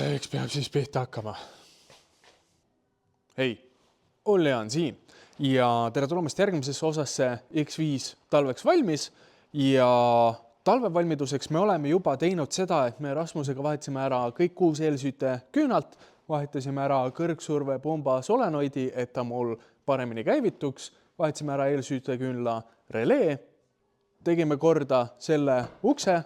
Eks peab siis pihta hakkama. Hei, Olli on siin ja tere tulemast järgmisesse osasse X5 talveks valmis ja talvevalmiduseks me oleme juba teinud seda, et me Rasmusega vahetasime ära kõik 6 eelsüüte küünalt, vahetasime ära kõrgsurvepumba solenoidi, et ta mul paremini käivituks, vahetasime ära eelsüüte küünla relee, tegime korda selle ukse,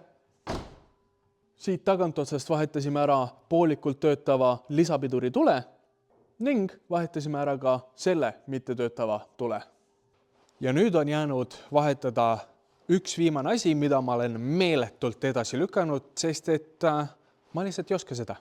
siit tagantotsast vahetasime ära poolikult töötava lisapiduri tule ning vahetasime ära ka selle mittetöötava tule. Ja nüüd on jäänud vahetada üks viimane asi, mida ma olen meeletult edasi lükanud, sest et ma lihtsalt ei oska seda.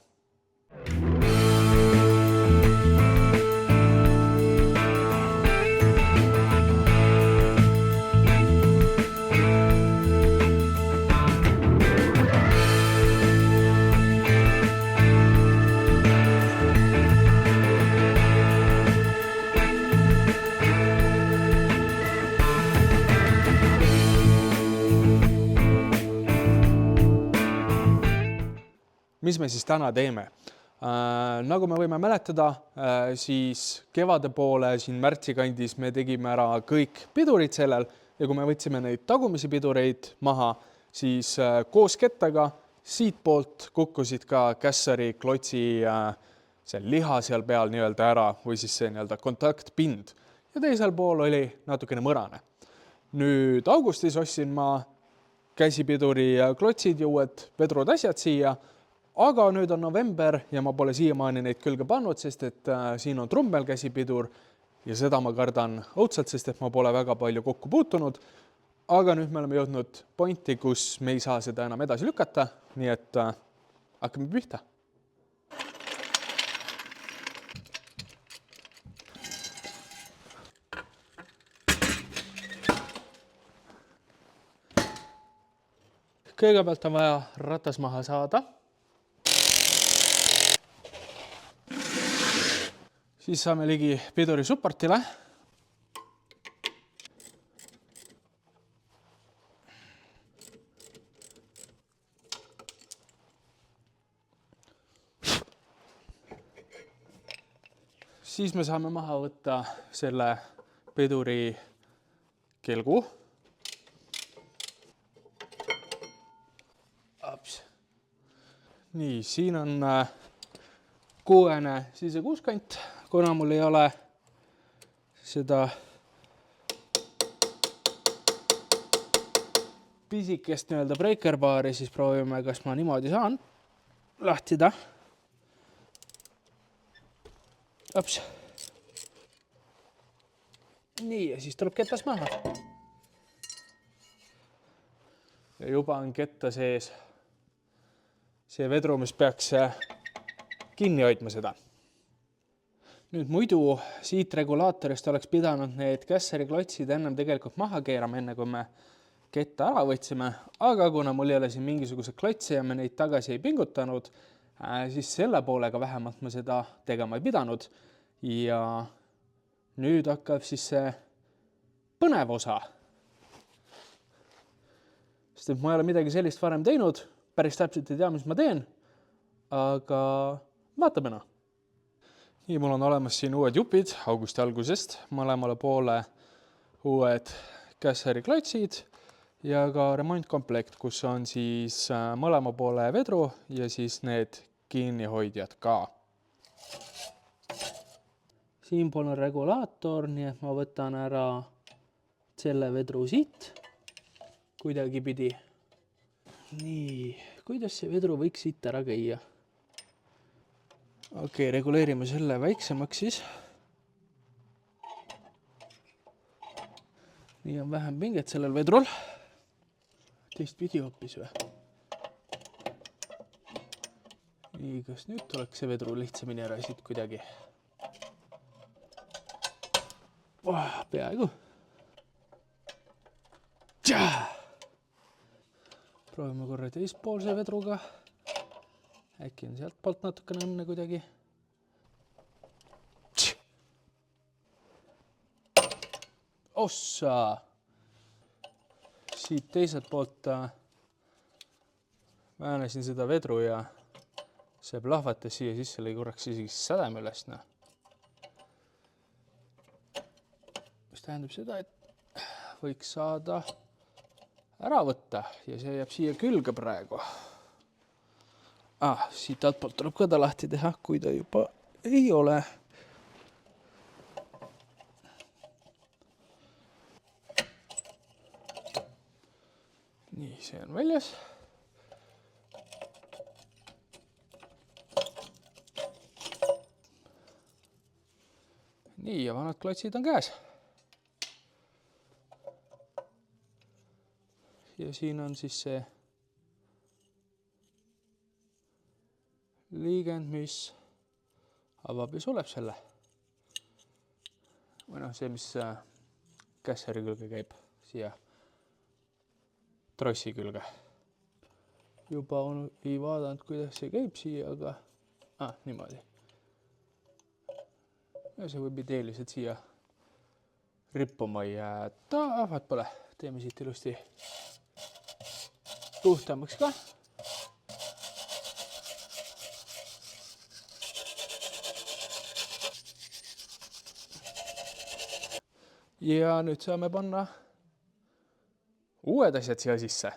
Mis me siis täna teeme? Nagu me võime mäletada, siis kevade poole siin märtsi kandis me tegime ära kõik pidurid sellel ja kui me võtsime neid tagumisi pidureid maha, siis koos kettaga siit poolt kukkusid ka kässari klotsi see liha seal peal nii-öelda ära või siis see nii-öelda kontaktpind ja teisel pool oli natukene mõrane. Nüüd augustis ostsin ma käsipiduri klotsid ja uued vedrud asjad siia, aga nüüd on november ja ma pole siiamaani neid külge pannud, sest et siin on trummel käsipidur ja seda ma kardan õudselt, sest et ma pole väga palju kokku puutunud. Aga nüüd me oleme jõudnud pointi, kus me ei saa seda enam edasi lükata, nii et hakkame pihta. Kõigepealt on vaja ratas maha saada. Siis saame ligi piduri supportile. Siis me saame maha võtta selle piduri kelgu. Nii, siin on kuuene sisekuuskant. Kuna mul ei ole seda pisikest nii-öelda breakerbaari, siis proovime, kas ma niimoodi saan lahtida. Ops. Nii, ja siis tuleb kettas maha. Ja juba on ketta sees see vedru, mis peaks kinni hoidma seda. Nüüd muidu siit regulaatorist oleks pidanud need kässari klotsid ennem tegelikult maha keerama, enne kui me ketta ära võtsime, aga kuna mul ei ole siin mingisugused klotse ja me neid tagasi ei pingutanud, siis selle poolega vähemalt ma seda tegema ei pidanud. Ja nüüd hakkab siis see põnev osa. Sest et ma ei ole midagi sellist varem teinud, päris täpselt ei tea, mis ma teen, aga vaatame noh. Nii, mul on olemas siin uued jupid augusti algusest, mõlemale poole uued kässari klotsid ja ka remontkomplekt, kus on siis mõlema poole vedru ja siis need kinnihoidjad ka. Siinpool on regulaator, nii et ma võtan ära selle vedru siit kuidagi pidi. Nii, kuidas see vedru võiks siit ära käia? Okei, reguleerime selle väiksemaks siis. Nii on vähem pinget sellel vedrul. Teist pidi hoopis või? Nii, kas nüüd tuleks see vedru lihtsamini ära siit kuidagi? Peaaegu. Proovime korra teispoolse vedruga. Äkki on sealt poolt natukene õnne kuidagi. Ossa! Siit teiselt poolt väänasin seda vedru ja see plahvatas siia sisse, lõi korraks isegi sädeme üles, noh. Mis tähendab seda, et võiks saada ära võtta ja see jääb siia külge praegu. Siit altpoolt tuleb ka ta lahti teha, kui ta juba ei ole. Nii, see on väljas. Nii, ja vanad klotsid on käes. Ja siin on siis see liigend, mis avab ja suleb selle. Või noh, see, mis kässari külge käib siia trossi külge. Juba ei vaadanud, kuidas see käib siia, aga niimoodi. Ja see võib ideeliselt siia rippuma jääda. Vaat pole, teeme siit ilusti puhtamaks ka. Ja nüüd saame panna uued asjad siia sisse.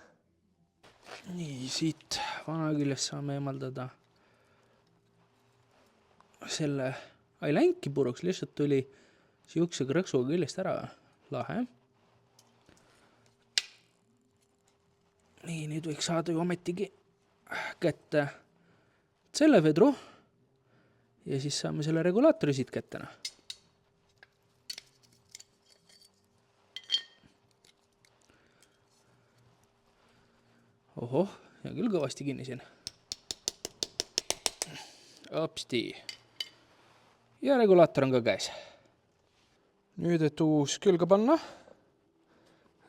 Nii, siit vana küljest saame eemaldada selle länki puruks, lihtsalt tuli siukse krõksuga küljest ära. Lahe. Nii, nüüd võiks saada ju ometigi kätte selle vedru ja siis saame selle regulaatori siit kättena. Ohoh, ja küll kõvasti kinni siin. Opsti. Ja regulaator on ka käes. Nüüd, et uus külge panna.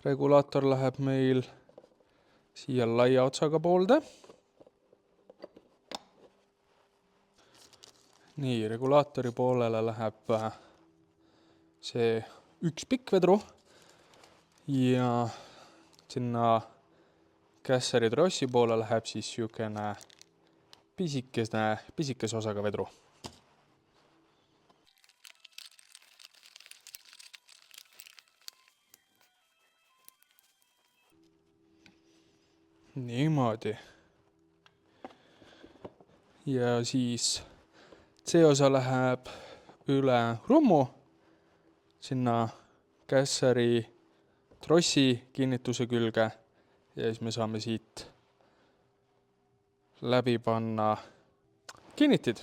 Regulaator läheb meil siia laia otsaga poolde. Nii, regulaatori poolele läheb see üks pikk vedru ja sinna kässari trossi poole läheb siis siukene pisikese osaga vedru. Niimoodi. Ja siis see osa läheb üle rummu sinna kässari trossi kinnituse külge. Ja siis me saame siit läbi panna kinnitid.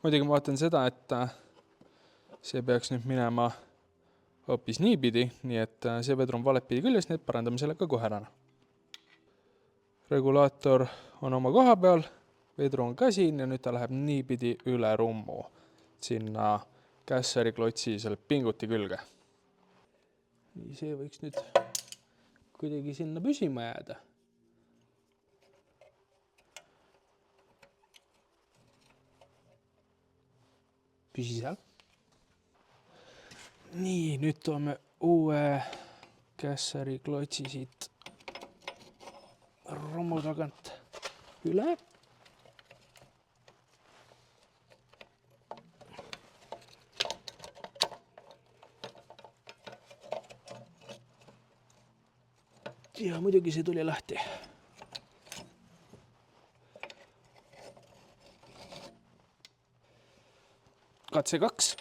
Muidugi ma vaatan seda, et see peaks nüüd minema hoopis niipidi, nii et see vedru on valepidi küljes, nii et parandame selle ka kohe ära. Regulaator on oma koha peal, vedru on ka siin ja nüüd ta läheb niipidi üle rummu sinna kässari klotsi selle pinguti külge. Nii, see võiks nüüd kuidagi sinna püsima jääda. Püsi seal. Nii, nüüd toome uue kässari klotsi siit rummu tagant üle. Ja muidugi see tuli lahti. Katse 2.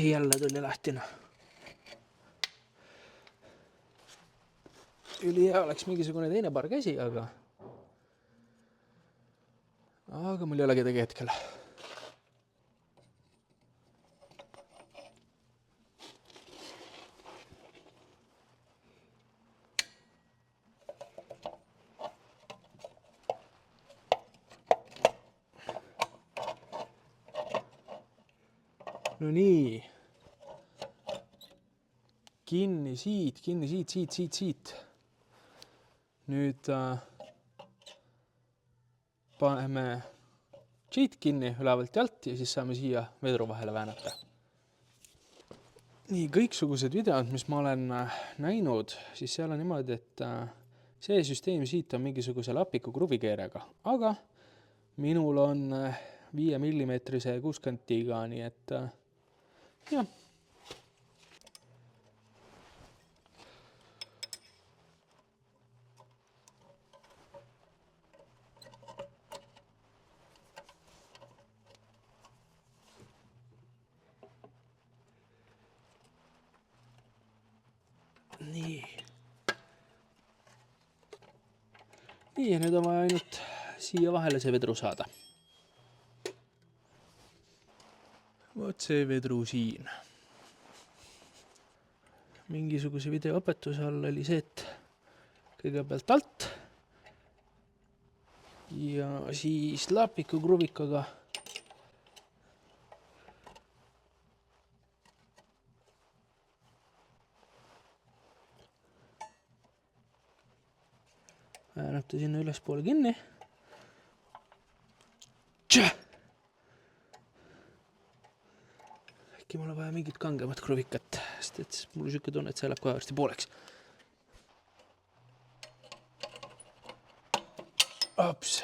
Jälle tuli lahti. Ülihea oleks mingisugune teine paar käsi, aga mul ei ole kedagi hetkel. No nii. Kinni siit. Nüüd paneme siit kinni ülevalt ja alt ja siis saame siia vedru vahele väänata. nii, kõiksugused videod, mis ma olen näinud, siis seal on niimoodi, et see süsteem siit on mingisuguse lapiku kruvikeerega, aga minul on 5 mm 60-tiga, nii et jah. Nii, ja nüüd on vaja ainult siia vahele see vedru saada. Vot see vedru siin. Mingisuguse videoõpetuse all oli see, et kõigepealt alt ja siis lapiku kruvikaga väänab ta sinna ülespoole kinni. Äkki mul on vaja mingit kangemat kruvikat, sest et mul on siuke tunne, et see läheb kohe varsti pooleks. Ops.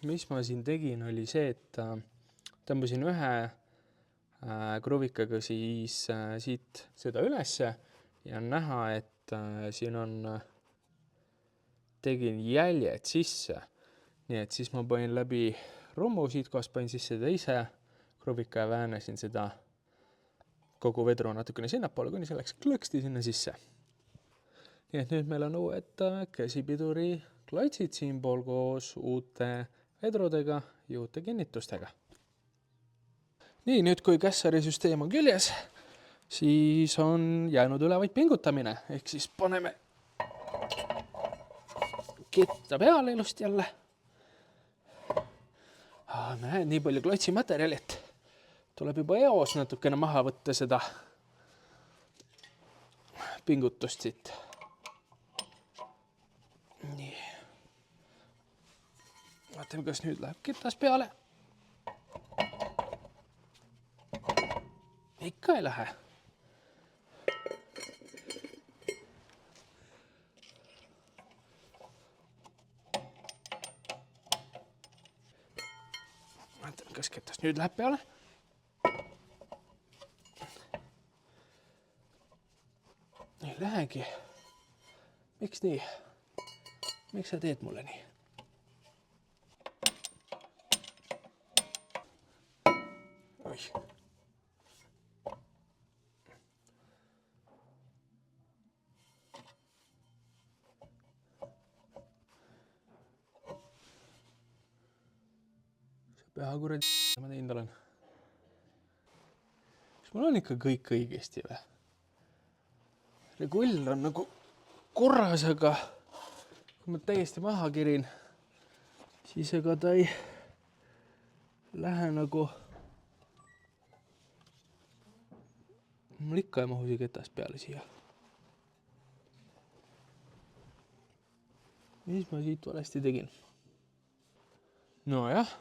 Mis ma siin tegin, oli see, et tõmbasin ühe kruvikaga siis siit seda ülesse ja on näha, et siin on tegin jäljed sisse, nii et siis ma panin läbi rummu, siit kohast panin sisse teise kruvika ja väänasin seda kogu vedru natukene sinnapoole, kuni see läks klõksti sinna sisse. Nii et nüüd meil on uued käsipiduri klotsid siinpool koos uute vedrudega ja uute kinnitustega. Nii, nüüd kui kässari süsteem on küljes, siis on jäänud üle vaid pingutamine, ehk siis paneme ketta peale ilusti jälle. Näed, nii palju klotsi materjali, et tuleb juba eos natukene maha võtta seda pingutust siit. Nii. Vaatame, kas nüüd läheb ketas peale. Ikka ei lähe. Vaatame, kas ketas nüüd läheb peale. Ei lähegi. Miks nii? Miks sa teed mulle nii? Oi. Peakurad, ma teinud olen. Kas mul on ikka kõik õigesti või? Regull on nagu korras, aga kui ma täiesti maha kirin, siis ega ta ei lähe nagu... Mul ikka ei mahu see ketas peale siia. Mis ma siit valesti tegin? No jah.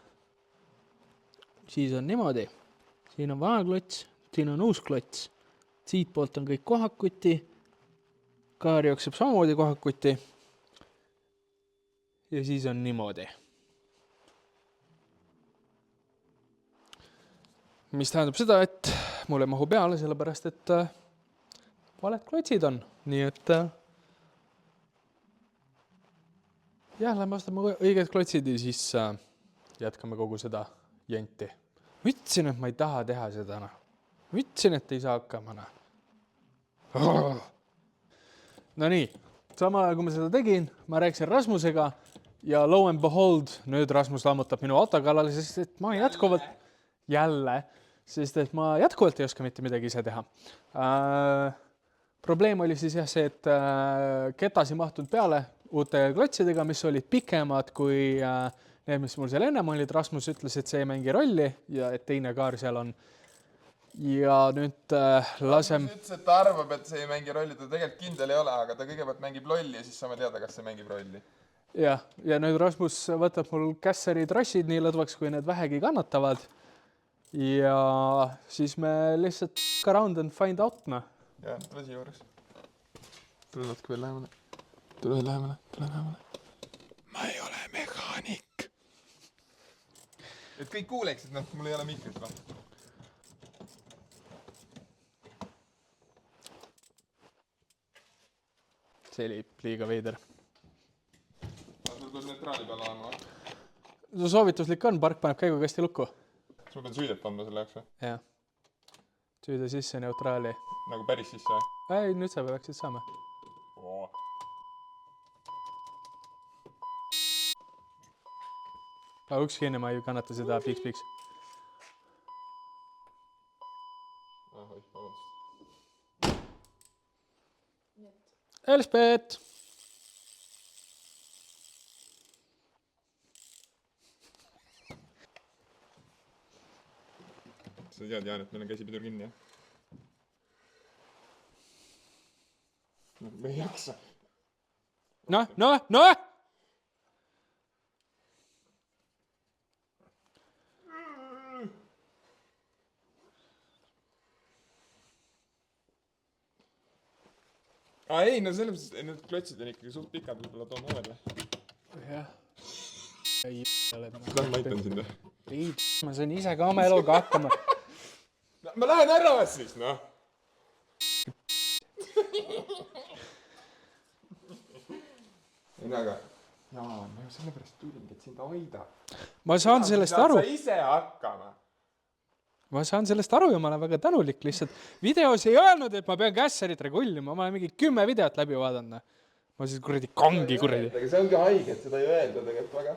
Siis on niimoodi. Siin on vana klots, siin on uus klots. Siit poolt on kõik kohakuti. Kaar jookseb samamoodi kohakuti. Ja siis on niimoodi. Mis tähendab seda, et mul ei mahu peale, sellepärast, et valed klotsid on. Nii et jah, lähme ostame õiged klotsid ja siis jätkame kogu seda janti. Ütlesin, et ma ei taha teha seda. Ütlesin, et ei saa hakkama. No nii, sama kui ma seda tegin, ma rääkisin Rasmusega ja low and behold, nüüd Rasmus lammutab minu auto kallale, sest et ma jätkuvalt ei oska mitte midagi ise teha. Probleem oli siis jah see, et ketas ei mahtunud peale uute klotsidega, mis olid pikemad kui need, mis mul seal ennem olid. Rasmus ütles, et see ei mängi rolli ja et teine kaar seal on. Ja nüüd lasem... Rasmus ütles, et ta arvab, et see ei mängi rolli, ta tegelikult kindel ei ole, aga ta kõigepealt mängib lolli ja siis saame teada, kas see mängib rolli. Ja nüüd Rasmus võtab mul kässari trossid nii lõdvaks, kui need vähegi kannatavad. ja siis me lihtsalt around and find out, noh. Jaa, tule siia juures. Tule natuke veel lähemale. Tule lähemale. Ma ei ole mehaanik. Et kõik kuuleksid, noh, mul ei ole mikrit, noh. See oli liiga veider. Sul tuleb neutraali peal olema, või? Su soovituslik on, park paneb käigukasti lukku. Kas ma pean süüdet pandma selle jaoks, või? Jah. Süüda sisse neutraali. Nagu päris sisse, või? Ei, nüüd sa peaksid saama. Aga üks kinni, ma ei kannata seda piks. Oih, vabandust. Elspet! Sa tead, Jaan, et meil on käsipidur kinni, jah? Me ei jaksa. Noh! Ei, no selles mõttes, need klotsid on ikkagi suht pikad, võib-olla toome uuele. Jah. Ei, Lähen ma aitan sind, või? Ei, ma sain ise ka oma eluga hakkama. Ma lähen ära siis, noh! Ei, aga... Jaan, ma ju sellepärast tulingi, et sind hoida. Ma saan sellest aru. Sa ise hakkama. Ma saan sellest aru ja ma olen väga tänulik lihtsalt. Videos ei öelnud, et ma pean kässarit regullima. Ma olen mingi 10 videot läbi vaadanud. Ma siis kuradi kangi kuradi. Aga see ongi haige, et seda ei öelda tegelikult väga.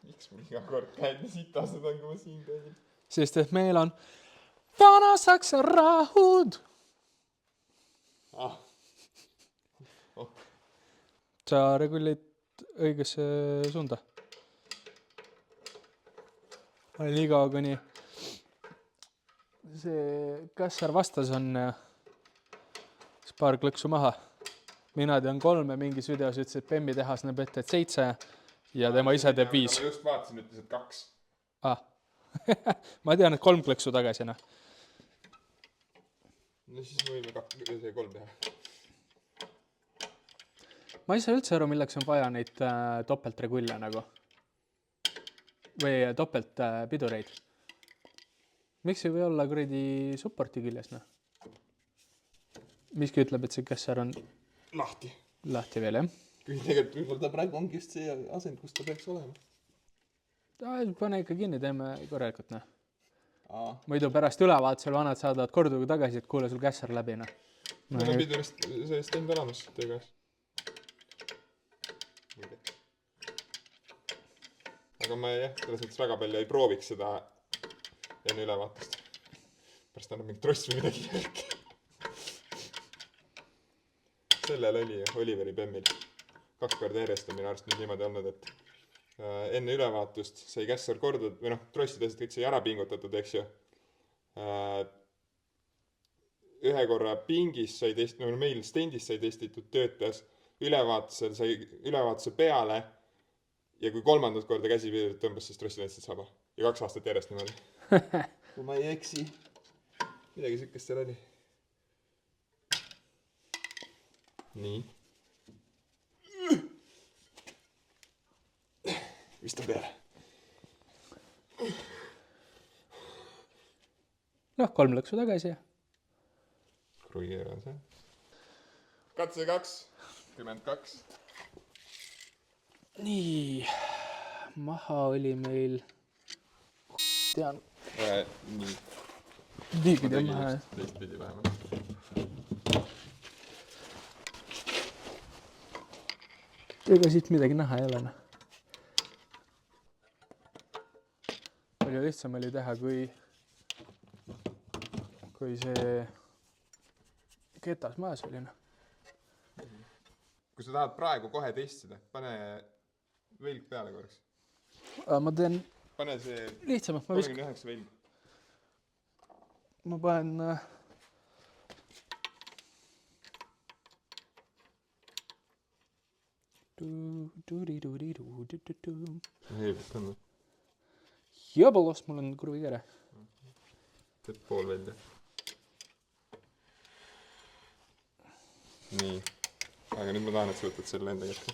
Miks mul iga kord käid nii sitased on, kui ma siin käin? Sest et meil on Vana-Saksa rahud. Sa regulid õigesse suunda. Ma olen nii kaua, kuni see kässar vastas on siis paar klõksu maha. Mina tean 3 ja mingis videos ütles, et Bemmi tehas näeb ette, et 7 ja tema ise teeb 5. Ma just vaatasin, ütles, et 2. Ma tean, et 3 klõksu tagasi, noh. No siis võime 3 teha. Ma ei saa üldse aru, milleks on vaja neid topeltregulle nagu. Või topeltpidureid. Miks ei või olla kuradi supporti küljes, noh? Miski ütleb, et see kässar on lahti veel, jah? Kui tegelikult võib-olla ta praegu ongi just see asend, kus ta peaks olema. Pane ikka kinni, teeme korralikult, noh. Muidu pärast ülevaatusel vanad saadavad korduga tagasi, et kuule sul kässar läbi, noh. Meil on pidurist sellest enda olemas teie käes. Aga ma jah, selles mõttes väga palju ei prooviks seda enne ülevaatust. Pärast annab mingi tross või midagi jälgi. Sellel oli Oliveri Bemmil 2 korda järjest on minu arust nüüd niimoodi olnud, et enne ülevaatust sai kässar kordatud, või noh, trossid asjad kõik sai ära pingutatud, eks ju. Ühe korra pingis sai testitud, no meil stendis sai testitud, töötas, ülevaatusel sai ülevaatuse peale ja kui 3. korda käsipidurit tõmbas, siis trossid lihtsalt saba. Ja 2 aastat järjest niimoodi. Kui ma ei eksi. Midagi sükest seal oli. Nii. Vist on peale. Noh, 3 lõksu tagasi. Kruigeer on see. Katse 22. Nii. Maha oli meil... Tean. Nii. Niipidi on maha. Teistpidi vähemalt. Ega siit midagi näha ei ole. Palju lihtsam oli teha, kui see ketas maas oli. Kui sa tahad praegu kohe testida, pane velg peale korraks. Ma teen Pane see lihtsamalt. 39 velg. Ma panen... Heebit on või? Jõbolos, mul on kurvikere. Teed pool välja. Nii. Aga nüüd ma tahan, et sa võtad selle enda kätte.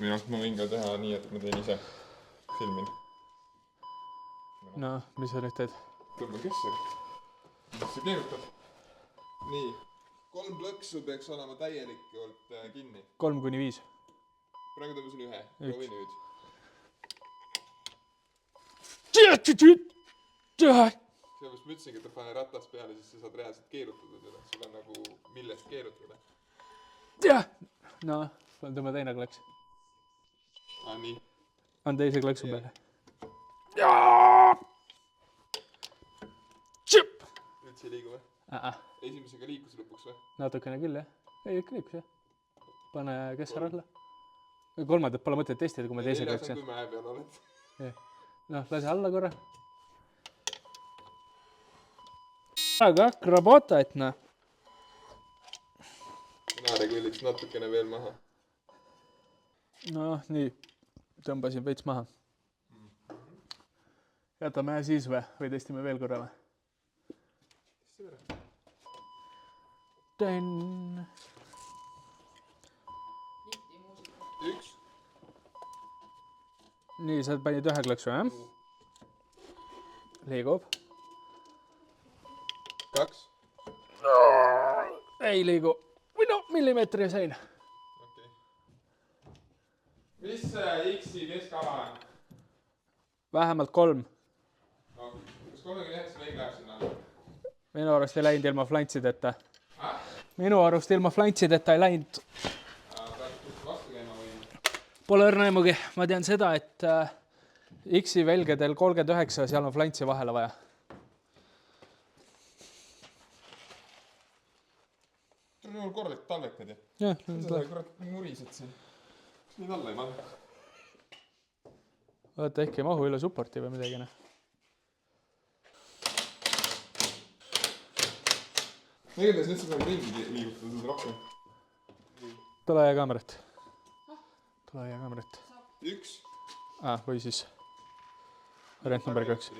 Minu arust ma võin ka teha nii, et ma teen ise filmin. No, mis sa nüüd teed? Tõmba kessari. Mis sa keerutad? Nii. 3 plõksu peaks olema täielikult kinni. 3-5. Praegu tõmbasin 1. Proovi nüüd. Seepärast ma ütlesingi, et pane ratas peale, siis sa saad reaalselt keerutada teda. Sul on nagu millest keerutada. No, tõmba teine klõks. Nii. On teise klõksu peale. Nüüd see ei liigu või? Esimesega liikus lõpuks või? Natukene küll, jah. Ei, ikka liikus, jah. Pane kessar alla. Kolmandat pole mõtet testida, kui me teise klõksin. Kui mäe peal oled. Noh, lase alla korra. Aga rabota, et noh. Mina regulliks natukene veel maha. No, nii. Tõmbasin veits maha. Jätame siis või testime veel korra või? Tönn. 1. Nii, sa panid 1 klõksu, jah? Liigub. 2. Ei liigu. Või no, millimeetri sein. Okei. Mis X-i keskala on? Vähemalt 3. Kas 39 lõi läheb sinna alla? Minu arust ei läinud ilma flantsideta. Minu arust ilma flantsideta ei läinud. Vastu käima või? Pole õrna aimugi. Ma tean seda, et X-i velgedel 39, seal on flantsi vahele vaja. Tule mul korralik talvekad ja. Jah, sa kurat nurised siin. Kas neid alla ei panna? Vaata, ehk ei mahu üle supporti või midagi, noh. Igatahes nüüd sa peab ringi liigutada seda rohkem. Tule ja kaamerat. Tule ja kaamerat. 1. Või siis variant number 2.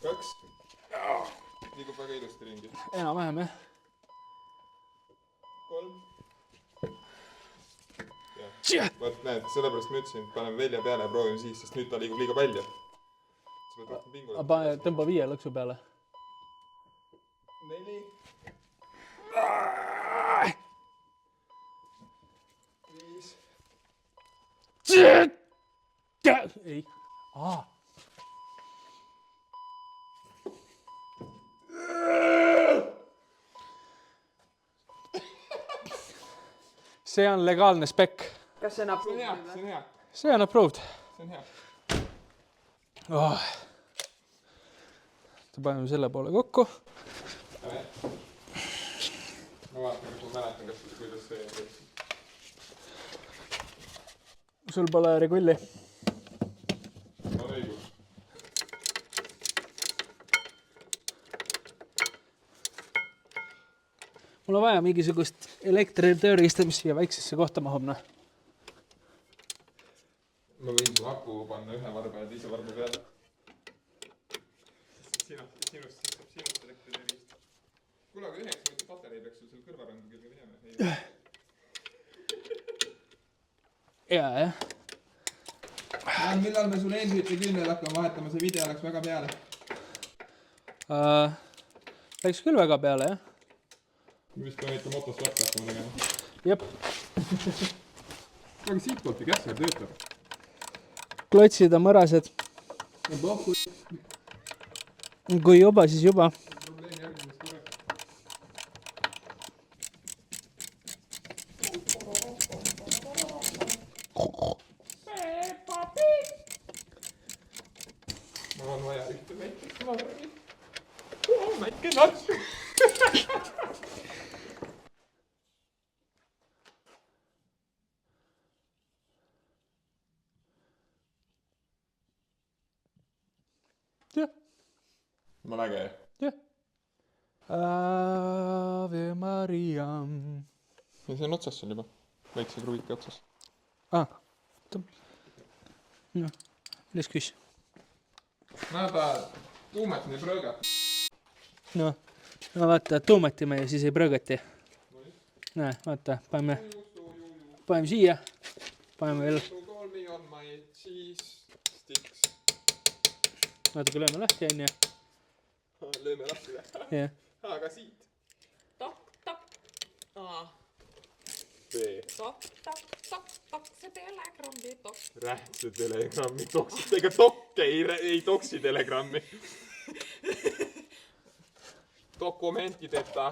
2. Liigub väga ilusti ringi. Enam-vähem, jah. 3. Vaat näed, sellepärast ma ütlesin, et paneme välja peale ja proovime siis, sest nüüd ta liigub liiga palju. Sa pead rohkem pingule. Tõmba 5 lõksu peale. 4. 5. Ei. See on legaalne spekk. Kas see on approved? See on hea. See on approved. See on hea. Paneme selle poole kokku. Ma vaatan, kas ma mäletan, kuidas see teeks. Sul pole regulli. On õigus. Mul on vaja mingisugust elektritööriista, mis siia väiksesse kohta mahub, noh. Ma võin su aku panna 1 varba ja teise varba peale. Sinust elektritööriist. Kuule, aga 9 võtid patarei peaks sul seal kõrvarangu külge minema. Jah. Millal me sul eelsüti küünel hakkame vahetama, see video läks väga peale. Läks küll väga peale, jah. Vist peame ikka motost lahti hakkama tegema. Jep. Aga siitpoolt ja kässer töötab. Klotsid on mõrased. Kui juba, siis juba. Probleem järgmises korras. Mul on vaja ühte väikest varri. Väike nats. Jah. Ma läge. Jah. Ave Maria. Ja see on otsas seal juba. Väikse kruvike otsas. noh, les küs. Näeta tuumetini prõõgat. No vaata, tuumatime ja siis ei prõõgati. Näe, vaata, paneme siia. Paneme veel. Kolmi on my cheese sticks. Natuke lööme lahti, on ju. Lööme lahti või? Jah. Aga siit. Tok. B. Tok, see telegrammi tok. Rähtse telegrammi toksid. Ega tokke ei toksi telegrammi. Dokumentideta.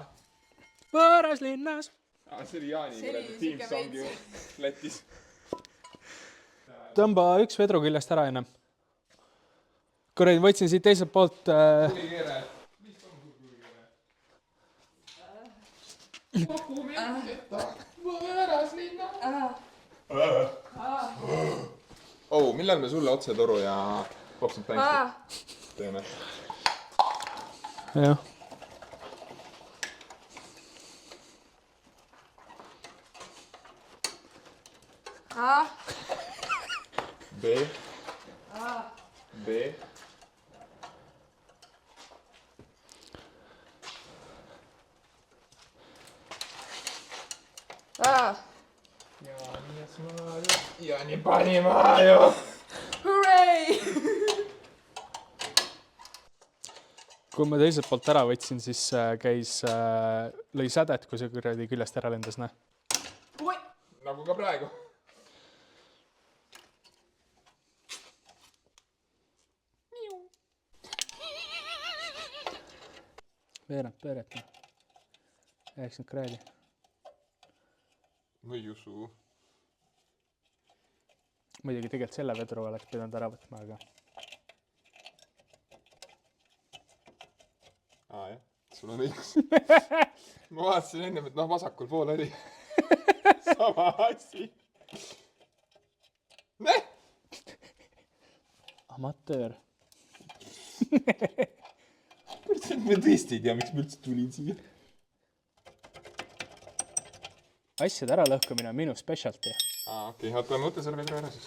Võõras linnas. See oli Jaani tiimsongi Lätis. Tõmba üks vedru küljest ära enne. Kuradi, võtsin siit teiselt poolt... Kuligere. Mis on kuligere? Dokumentideta. Võõras linnas. Millal me sulle otsetoru ja popsid pänksid teeme? Jah. B. Jaani pani maajo. Hurray! Kui ma teiselt poolt ära võtsin, siis lõi sädet, kui see kuradi küljest ära lendas, näe. Nagu ka praegu. Veerand pööret, 90 kraadi. Ma ei usu. Muidugi tegelikult selle vedru oleks pidanud ära võtma, aga... Jah, sul on õigus. Ma vaatasin ennem, et vasakul pool oli. Sama asi. Näh! Amatöör. Ma tõesti ei tea, miks ma üldse tulin siia. Asjade ära lõhkumine on minu specialty. Okei, oota, mõtle selle vedru ära siis.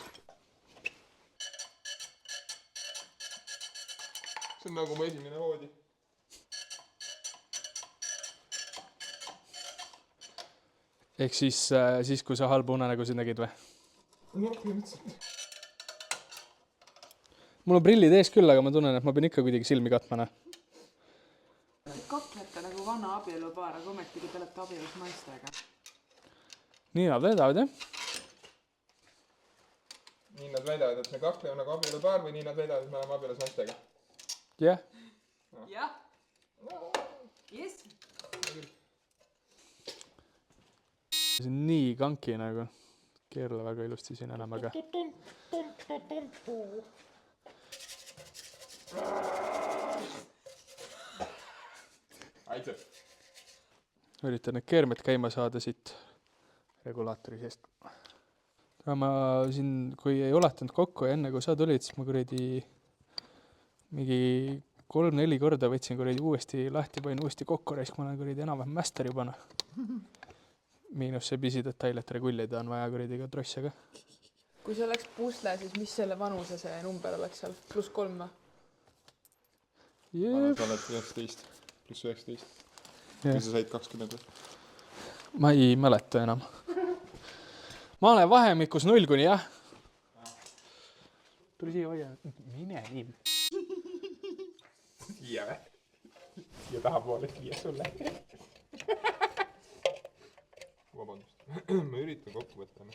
See on nagu mu esimene voodi. Ehk siis, kui sa halba unenägusid nägid või? No, põhimõtteliselt. Mul on prillid ees küll, aga ma tunnen, et ma pean ikka kuidagi silmi katma. Kaklete nagu vana abielupaar, aga ometigi te olete abielus naistega. Nii nad vedavad, jah? Nii nad väidavad, et me kakleme nagu abielupaar või nii nad väidavad, et me oleme abielus naistega? Jah. Jah. Yes. See on nii kanki nagu. Keerle väga ilusti siin enam, aga... Aitäh. Üritan need keermed käima saada siit regulaatori seest. Ma siin, kui ei ulatanud kokku ja enne kui sa tulid, siis ma kuradi mingi 3-4 korda võtsin kuradi uuesti lahti, panin uuesti kokku, reisk ma olen kuradi enam-vähem mäster juba. Miinus see pisidetail, et regullida on vaja kuradi ka trossiga. Kui see oleks pusle, siis mis selle vanuse see number oleks seal? +3 või? Ma sa oled 19, +19. Kui sa said 20 või? Ma ei mäleta enam. Ma olen vahemikus 0 kuni, jah. Tuli siia hoia. Mine nii. Siia või? Siia tahapoole siia sulle. Vabandust. Ma üritan kokku võtta.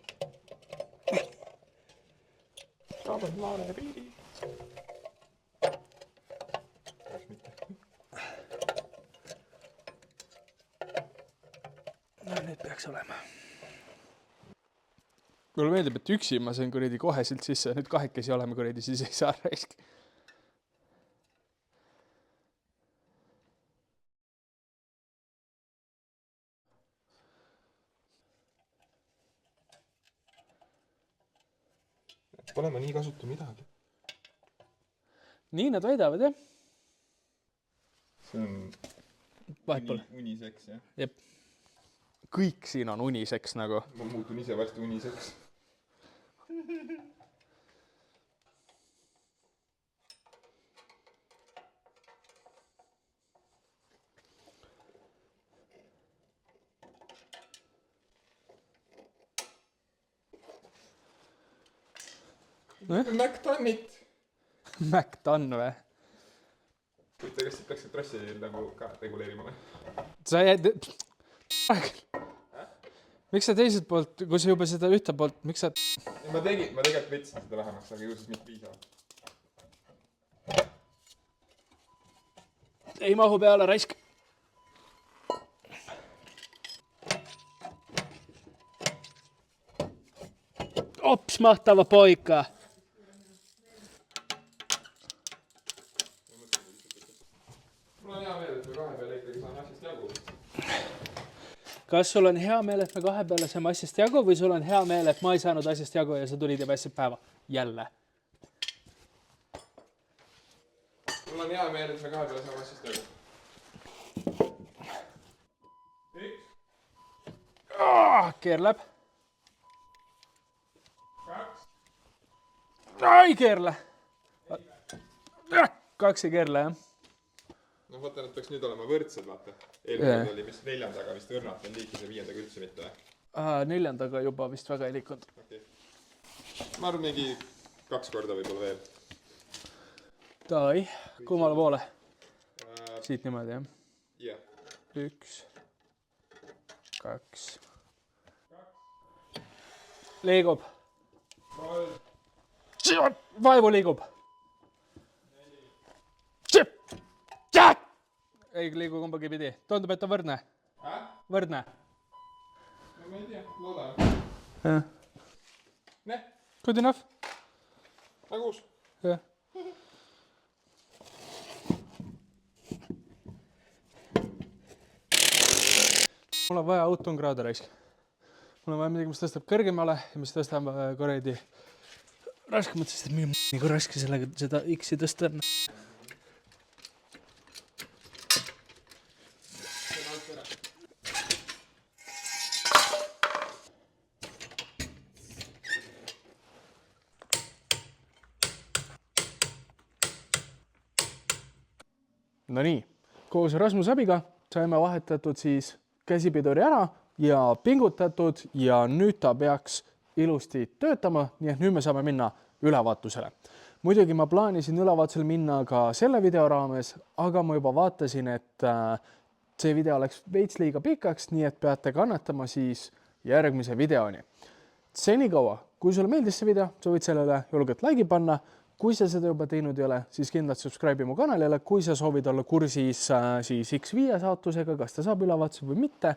Saabad maale piiri. Kas mitte? No nüüd peaks olema. Mulle meeldib, et üksi ma sain kuradi kohe silt sisse, nüüd kahekesi oleme kuradi, siis ei saa raisk. Pole ma nii kasutu midagi. Nii nad väidavad, jah? See on Vahepeal. uniseks, jah? Jep. Kõik siin on uniseks nagu. Ma muutun ise varsti uniseks. McDonit. McDon või? Huvitav, kas siit peaks trossi nagu ka reguleerima või? Sa jäid... Miks sa teiselt poolt, kui sa juba seda ühte poolt, miks sa... Ma tegelikult võtsin seda vähemaks, aga ju siis mitte piisavalt. Ei mahu peale, raisk. Ops, mahtava poika. Mul on hea meel, et me kahe peale ikkagi saan asjast jagu. Kas sul on hea meel, et me kahe peale saame asjast jagu või sul on hea meel, et ma ei saanud asjast jagu ja sa tulid ja päästsid päeva? Jälle. Mul on hea meel, et me kahe peale saame asjast jagu. Keerleb. 2. Ai, keerle. 2 ei keerle, jah. No vaata, nad peaks nüüd olema võrdsed, vaata. Eelkord oli vist 4-ndaga vist õrnalt veel liikis ja 5-ndaga üldse mitte. 4-ndaga juba vist väga ei liikunud. Okay. Ma arvan, mingi 2 korda võib-olla veel. Davai, kummale poole? Siit niimoodi, jah? Jah. 1, 2. Liigub. 3. Vaevu liigub. 4. Ei liigu kumbagi pidi. Tundub, et on võrdne. Võrdne. No ma ei tea, loodan. Neh, Good enough. nagu uus. Jah. Mul on vaja autokraade raisk. Mul on vaja midagi, mis tõstab kõrgemale ja mis tõstab korredi raskemalt, sest et nii kui raske sellega seda X-i tõsta on. No nii, koos Rasmus abiga saime vahetatud siis käsipiduri ära ja pingutatud ja nüüd ta peaks ilusti töötama, nii et nüüd me saame minna ülevaatusele. Muidugi ma plaanisin ülevaatusele minna ka selle video raames, aga ma juba vaatasin, et see video läks veits liiga pikaks, nii et peate kannatama siis järgmise videoni. Senikaua, kui sulle meeldis see video, sa võid sellele julgelt like'i panna. Kui sa seda juba teinud ei ole, siis kindlalt subscribe'i mu kanalile. Kui sa soovid olla kursis siis X5 saatusega, kas ta saab ülevaatuse või mitte,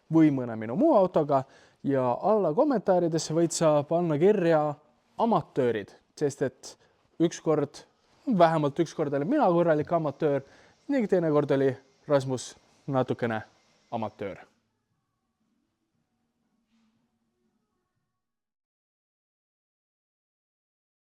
või mõne minu muu autoga. Ja alla kommentaaridesse võid sa panna kirja amatöörid, sest et vähemalt üks kord oli mina korralik amatöör ning teine kord oli Rasmus natukene amatöör.